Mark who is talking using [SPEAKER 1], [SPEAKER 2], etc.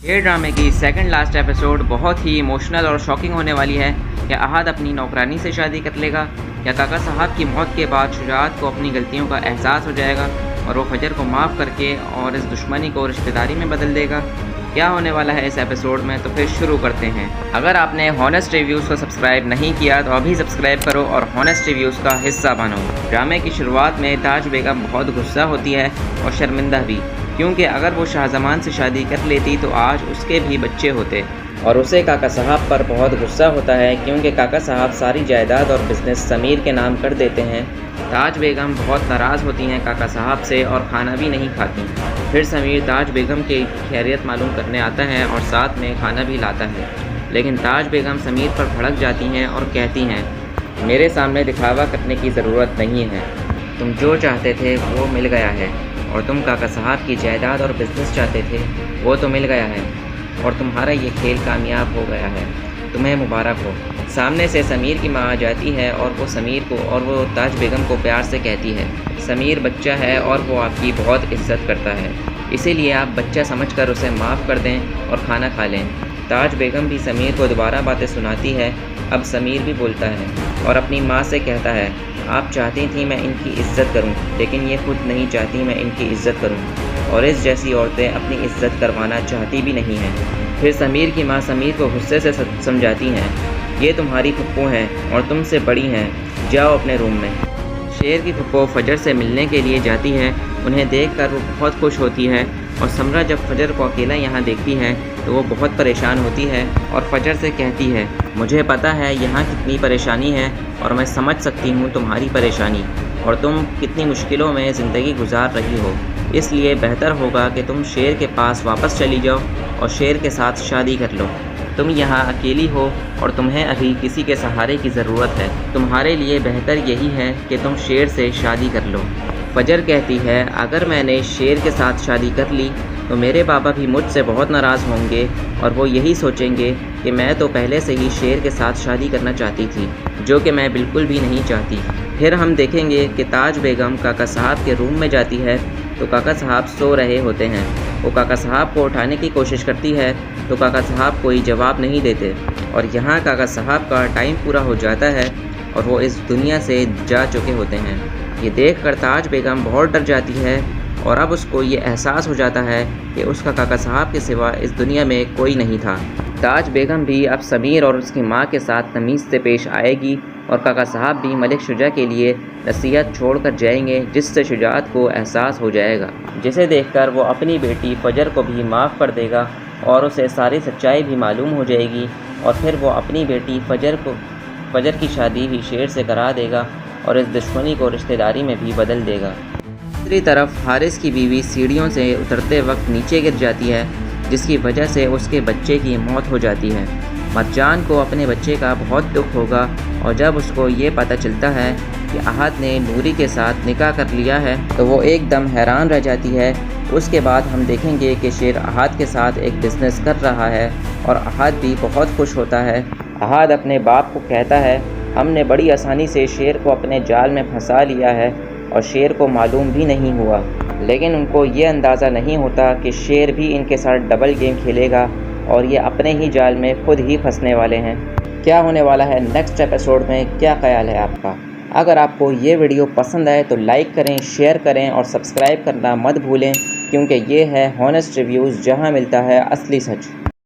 [SPEAKER 1] یہ ڈرامے کی سیکنڈ لاسٹ ایپیسوڈ بہت ہی ایموشنل اور شاکنگ ہونے والی ہے۔ کیا احد اپنی نوکرانی سے شادی کر لے گا؟ کیا کاکا صاحب کی موت کے بعد شجاعت کو اپنی غلطیوں کا احساس ہو جائے گا اور وہ فجر کو معاف کر کے اور اس دشمنی کو رشتہ داری میں بدل دے گا؟ کیا ہونے والا ہے اس ایپیسوڈ میں؟ تو پھر شروع کرتے ہیں۔ اگر آپ نے ہانسٹ ریویوز کو سبسکرائب نہیں کیا تو ابھی سبسکرائب کرو اور ہانسٹ ریویوز کا حصہ بنو۔ ڈرامے کی شروعات میں تاج بیگم بہت غصہ ہوتی ہے اور شرمندہ بھی، کیونکہ اگر وہ شاہ زمان سے شادی کر لیتی تو آج اس کے بھی بچے ہوتے، اور اسے کاکا صاحب پر بہت غصہ ہوتا ہے کیونکہ کاکا صاحب ساری جائیداد اور بزنس سمیر کے نام کر دیتے ہیں۔ تاج بیگم بہت ناراض ہوتی ہیں کاکا صاحب سے اور کھانا بھی نہیں کھاتی۔ پھر سمیر تاج بیگم کی خیریت معلوم کرنے آتا ہے اور ساتھ میں کھانا بھی لاتا ہے، لیکن تاج بیگم سمیر پر بھڑک جاتی ہیں اور کہتی ہیں، میرے سامنے دکھاوا کرنے کی ضرورت نہیں ہے، تم جو چاہتے تھے وہ مل گیا ہے، اور تم کاکا صاحب کی جائیداد اور بزنس چاہتے تھے وہ تو مل گیا ہے، اور تمہارا یہ کھیل کامیاب ہو گیا ہے، تمہیں مبارک ہو۔ سامنے سے سمیر کی ماں آ جاتی ہے اور وہ سمیر کو اور وہ تاج بیگم کو پیار سے کہتی ہے، سمیر بچہ ہے اور وہ آپ کی بہت عزت کرتا ہے، اسی لیے آپ بچہ سمجھ کر اسے معاف کر دیں اور کھانا کھا لیں۔ تاج بیگم بھی سمیر کو دوبارہ باتیں سناتی ہے۔ اب سمیر بھی بولتا ہے اور اپنی ماں سے کہتا ہے، آپ چاہتی تھیں میں ان کی عزت کروں، لیکن یہ خود نہیں چاہتی میں ان کی عزت کروں، اور اس جیسی عورتیں اپنی عزت کروانا چاہتی بھی نہیں ہیں۔ پھر سمیر کی ماں سمیر کو غصے سے سمجھاتی ہیں، یہ تمہاری پھپھو ہیں اور تم سے بڑی ہیں، جاؤ اپنے روم میں۔ شیر کی پھپھو فجر سے ملنے کے لیے جاتی ہے، انہیں دیکھ کر وہ بہت خوش ہوتی ہے، اور سمرہ جب فجر کو اکیلا یہاں دیکھتی ہے تو وہ بہت پریشان ہوتی ہے اور فجر سے کہتی ہے، مجھے پتہ ہے یہاں کتنی پریشانی ہے اور میں سمجھ سکتی ہوں تمہاری پریشانی، اور تم کتنی مشکلوں میں زندگی گزار رہی ہو، اس لیے بہتر ہوگا کہ تم شیر کے پاس واپس چلی جاؤ اور شیر کے ساتھ شادی کر لو۔ تم یہاں اکیلی ہو اور تمہیں ابھی کسی کے سہارے کی ضرورت ہے، تمہارے لیے بہتر یہی ہے کہ تم شیر سے شادی کر لو۔ فجر کہتی ہے، اگر میں نے شیر کے ساتھ شادی کر لی تو میرے بابا بھی مجھ سے بہت ناراض ہوں گے اور وہ یہی سوچیں گے کہ میں تو پہلے سے ہی شیر کے ساتھ شادی کرنا چاہتی تھی، جو کہ میں بالکل بھی نہیں چاہتی۔ پھر ہم دیکھیں گے کہ تاج بیگم کاکا صاحب کے روم میں جاتی ہے تو کاکا صاحب سو رہے ہوتے ہیں۔ وہ کاکا صاحب کو اٹھانے کی کوشش کرتی ہے تو کاکا صاحب کوئی جواب نہیں دیتے، اور یہاں کاکا صاحب کا ٹائم پورا ہو جاتا ہے اور وہ اس دنیا سے جا چکے ہوتے ہیں۔ یہ دیکھ کر تاج بیگم بہت ڈر جاتی ہے، اور اب اس کو یہ احساس ہو جاتا ہے کہ اس کا کاکا صاحب کے سوا اس دنیا میں کوئی نہیں تھا۔ تاج بیگم بھی اب سمیر اور اس کی ماں کے ساتھ تمیز سے پیش آئے گی، اور کاکا صاحب بھی ملک شجاع کے لیے نصیحت چھوڑ کر جائیں گے، جس سے شجاعت کو احساس ہو جائے گا، جسے دیکھ کر وہ اپنی بیٹی فجر کو بھی معاف کر دے گا اور اسے ساری سچائی بھی معلوم ہو جائے گی، اور پھر وہ اپنی بیٹی فجر کی شادی بھی شیر سے کرا دے گا اور اس دشمنی کو رشتہ داری میں بھی بدل دے گا۔ دوسری طرف حارث کی بیوی سیڑھیوں سے اترتے وقت نیچے گر جاتی ہے، جس کی وجہ سے اس کے بچے کی موت ہو جاتی ہے۔ مرجان کو اپنے بچے کا بہت دکھ ہوگا، اور جب اس کو یہ پتہ چلتا ہے کہ احد نے نوری کے ساتھ نکاح کر لیا ہے تو وہ ایک دم حیران رہ جاتی ہے۔ اس کے بعد ہم دیکھیں گے کہ شیر احد کے ساتھ ایک بزنس کر رہا ہے اور احد بھی بہت خوش ہوتا ہے۔ احد اپنے باپ کو کہتا ہے، ہم نے بڑی آسانی سے شیر کو اپنے جال میں پھنسا لیا ہے اور شیر کو معلوم بھی نہیں ہوا، لیکن ان کو یہ اندازہ نہیں ہوتا کہ شیر بھی ان کے ساتھ ڈبل گیم کھیلے گا اور یہ اپنے ہی جال میں خود ہی پھنسنے والے ہیں۔ کیا ہونے والا ہے نیکسٹ ایپیسوڈ میں؟ کیا خیال ہے آپ کا؟ اگر آپ کو یہ ویڈیو پسند آئے تو لائک کریں، شیئر کریں اور سبسکرائب کرنا مت بھولیں، کیونکہ یہ ہے ہانسٹ ریویوز، جہاں ملتا ہے اصلی سچ۔